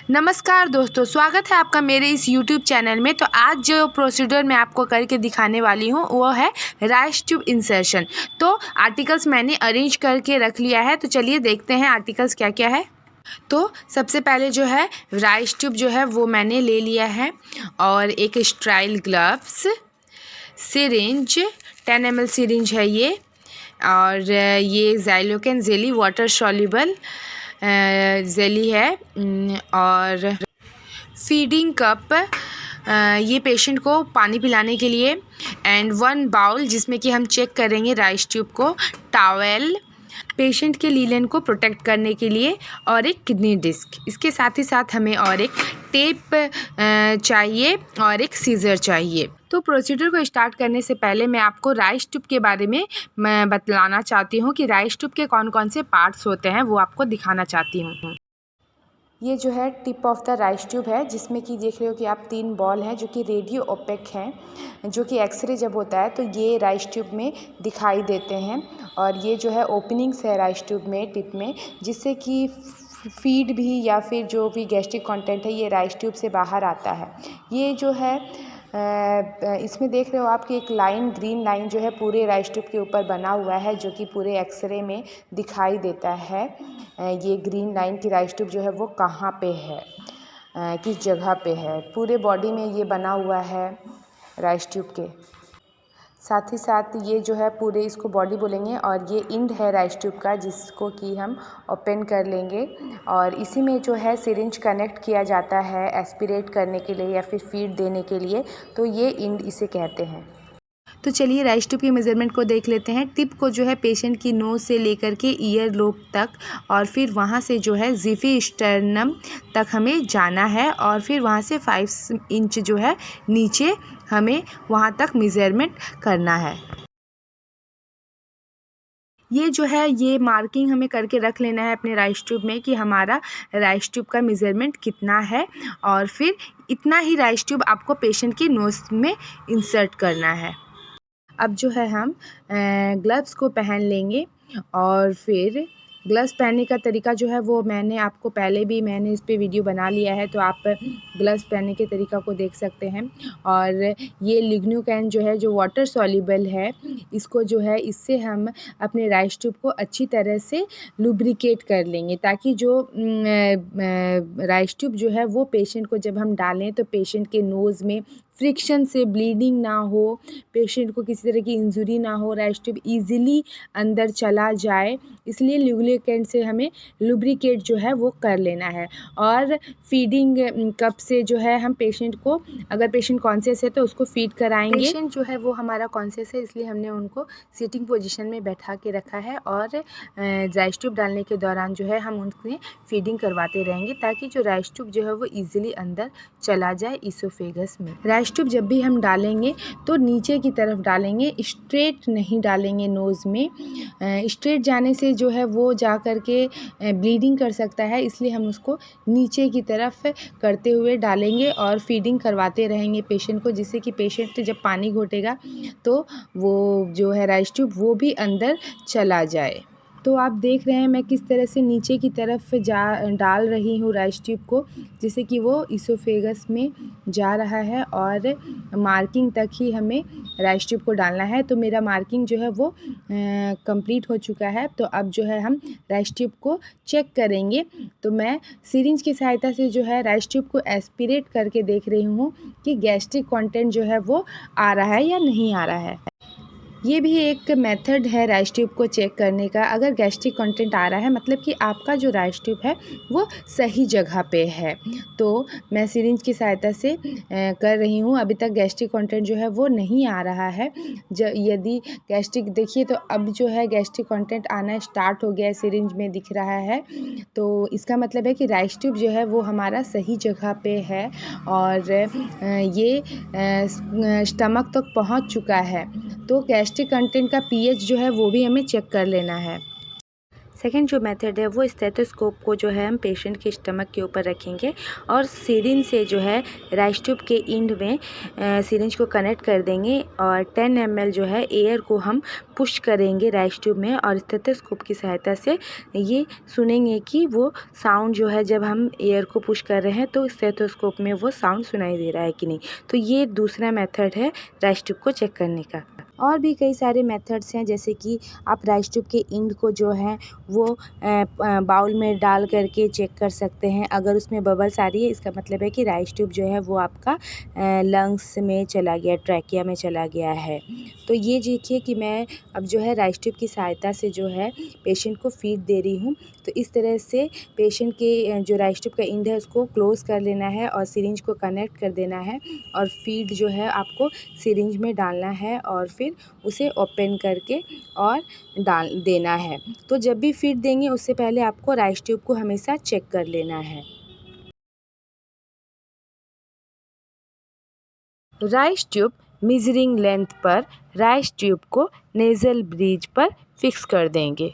नमस्कार दोस्तों, स्वागत है आपका मेरे इस YouTube चैनल में। तो आज जो प्रोसीजर मैं आपको करके दिखाने वाली हूँ वो है राइस ट्यूब इंसर्शन। तो आर्टिकल्स मैंने अरेंज करके रख लिया है, तो चलिए देखते हैं आर्टिकल्स क्या क्या है। तो सबसे पहले जो है राइस ट्यूब जो है वो मैंने ले लिया है, और एक sterile gloves, syringe 10 ml syringe है ये, और ये Xylocaine jelly water soluble jelly है, और फीडिंग कप ये पेशेंट को पानी पिलाने के लिए, एंड 1 बाउल जिसमें कि हम चेक करेंगे राइस ट्यूब को, टॉवेल पेशेंट के लीलन को प्रोटेक्ट करने के लिए, और एक किडनी डिस्क। इसके साथ ही साथ हमें और एक टेप चाहिए और एक सीजर चाहिए। तो प्रोसीजर को स्टार्ट करने से पहले मैं आपको राइस ट्यूब के बारे में मैं बतलाना चाहती हूँ कि राइस ट्यूब के कौन कौन से पार्ट्स होते हैं, वो आपको दिखाना चाहती हूँ। ये जो है tip of the Ryle's tube है, जिसमें कि देख रहे हो कि आप 3 बॉल हैं जो कि रेडियो ओपेक हैं, जो कि एक्सरे जब होता है तो ये राइस ट्यूब में दिखाई देते हैं। और ये जो है ओपनिंग्स है राइस ट्यूब में, टिप में, जिससे कि फीड भी या फिर जो भी गैस्ट्रिक कंटेंट है ये राइस ट्यूब से बाहर आता है। ये जो है इसमें देख रहे हो आप कि एक लाइन, ग्रीन लाइन जो है पूरे राइस ट्यूब के ऊपर बना हुआ है, जो कि पूरे एक्सरे में दिखाई देता है। ये ग्रीन लाइन की राइस ट्यूब जो है वो कहाँ पे है, किस जगह पे है, पूरे बॉडी में ये बना हुआ है राइस ट्यूब के। साथ ही साथ ये जो है पूरे, इसको बॉडी बोलेंगे, और ये इंड है राइस ट्यूब का जिसको कि हम ओपन कर लेंगे, और इसी में जो है सिरिंज कनेक्ट किया जाता है एस्पिरेट करने के लिए या फिर फीड देने के लिए, तो ये इंड इसे कहते हैं। तो चलिए राइस ट्यूब की मेज़रमेंट को देख लेते हैं। टिप को जो है पेशेंट की नोज़ से लेकर के ईयर लोब तक, और फिर वहाँ से जो है ज़िफी स्टर्नम तक हमें जाना है, और फिर वहाँ से 5 इंच जो है नीचे हमें वहाँ तक मेज़रमेंट करना है। ये जो है ये मार्किंग हमें करके रख लेना है अपने राइस ट्यूब में कि हमारा राइस ट्यूब का मेज़रमेंट कितना है, और फिर इतना ही राइस ट्यूब आपको पेशेंट की नोज़ में इंसर्ट करना है। अब जो है हम ग्लव्स को पहन लेंगे, और फिर ग्लव्स पहनने का तरीका जो है वो मैंने आपको पहले भी मैंने इस पे वीडियो बना लिया है, तो आप ग्लव्स पहनने के तरीका को देख सकते हैं। और ये लिग्नोकैन जो है, जो वाटर सॉल्युबल है, इसको जो है इससे हम अपने राइस ट्यूब को अच्छी तरह से लुब्रिकेट कर लेंगे, ताकि जो राइस ट्यूब जो है वो पेशेंट को जब हम डालें तो पेशेंट के नोज़ में फ्रिक्शन से ब्लीडिंग ना हो, पेशेंट को किसी तरह की इंजरी ना हो, राइस ट्यूब ईज़िली अंदर चला जाए, इसलिए लुब्रिकेंट से हमें लुब्रिकेट जो है वो कर लेना है। और फीडिंग कप से जो है हम पेशेंट को, अगर पेशेंट कॉन्शियस है तो उसको फीड कराएंगे। पेशेंट जो है वो हमारा कॉन्शियस है, इसलिए हमने उनको सिटिंग पोजीशन में बैठा के रखा है, और राइस ट्यूब डालने के दौरान जो है हम उनसे फीडिंग करवाते रहेंगे, ताकि जो राइस ट्यूब जो है वो ईज़िली अंदर चला जाए इसोफेगस में। राइस ट्यूब जब भी हम डालेंगे तो नीचे की तरफ डालेंगे, स्ट्रेट नहीं डालेंगे नोज़ में। स्ट्रेट जाने से जो है वो जा कर के ब्लीडिंग कर सकता है, इसलिए हम उसको नीचे की तरफ करते हुए डालेंगे और फीडिंग करवाते रहेंगे पेशेंट को, जिससे कि पेशेंट जब पानी घोटेगा तो वो जो है राइस ट्यूब वो भी अंदर चला जाए। तो आप देख रहे हैं मैं किस तरह से नीचे की तरफ डाल रही हूँ राइस ट्यूब को, जिससे कि वो इसोफेगस में जा रहा है, और मार्किंग तक ही हमें राइस ट्यूब को डालना है। तो मेरा मार्किंग जो है वो कंप्लीट हो चुका है। तो अब जो है हम राइस ट्यूब को चेक करेंगे। तो मैं सिरिंज की सहायता से जो है राइस ट्यूब को एस्पिरेट करके देख रही हूँ कि गैस्ट्रिक कंटेंट जो है वो आ रहा है या नहीं आ रहा है। ये भी एक मेथड है राइस ट्यूब को चेक करने का। अगर गैस्ट्रिक कंटेंट आ रहा है, मतलब कि आपका जो राइस ट्यूब है वो सही जगह पे है। तो मैं सिरिंज की सहायता से कर रही हूँ। अभी तक गैस्ट्रिक कंटेंट जो है वो नहीं आ रहा है। यदि गैस्ट्रिक, देखिए तो अब जो है गैस्ट्रिक कंटेंट आना स्टार्ट हो गया है, सिरिंज में दिख रहा है। तो इसका मतलब है कि राइस ट्यूब जो है वो हमारा सही जगह पे है, और ये स्टमक तक पहुँच चुका है। तो गैस्ट्रिक कंटेंट का पीएच जो है वो भी हमें चेक कर लेना है। सेकंड जो मेथड है वो स्टेथोस्कोप को जो है हम पेशेंट के स्टमक के ऊपर रखेंगे और सिरिंज से जो है राइस ट्यूब के एंड में सिरिंज को कनेक्ट कर देंगे और 10 ml जो है एयर को हम पुश करेंगे राइस ट्यूब में और स्टेथोस्कोप की सहायता से ये सुनेंगे कि वो साउंड जो है जब हम एयर को पुश कर रहे हैं तो स्टेथोस्कोप में वो साउंड सुनाई दे रहा है कि नहीं। तो ये दूसरा मेथड है राइस ट्यूब को चेक करने का। और भी कई सारे मेथड्स हैं, जैसे कि आप राइस ट्यूब के एंड को जो है वो बाउल में डाल करके चेक कर सकते हैं। अगर उसमें बबल्स आ रही है इसका मतलब है कि राइस ट्यूब जो है वो आपका लंग्स में चला गया, ट्रैकिया में चला गया है। तो ये देखिए कि मैं अब जो है राइस ट्यूब की सहायता से जो है पेशेंट को फीड दे रही हूँ। तो इस तरह से पेशेंट के जो राइस ट्यूब का एंड है उसको क्लोज़ कर लेना है और सिरिंज को कनेक्ट कर देना है और फीड जो है आपको सिरिंज में डालना है और फिर उसे ओपन करके और डाल देना है। तो जब भी फीड देंगे उससे पहले आपको राइस ट्यूब को हमेशा चेक कर लेना है। राइस ट्यूब मेजरिंग लेंथ पर राइस ट्यूब को नेज़ल ब्रिज पर फिक्स कर देंगे।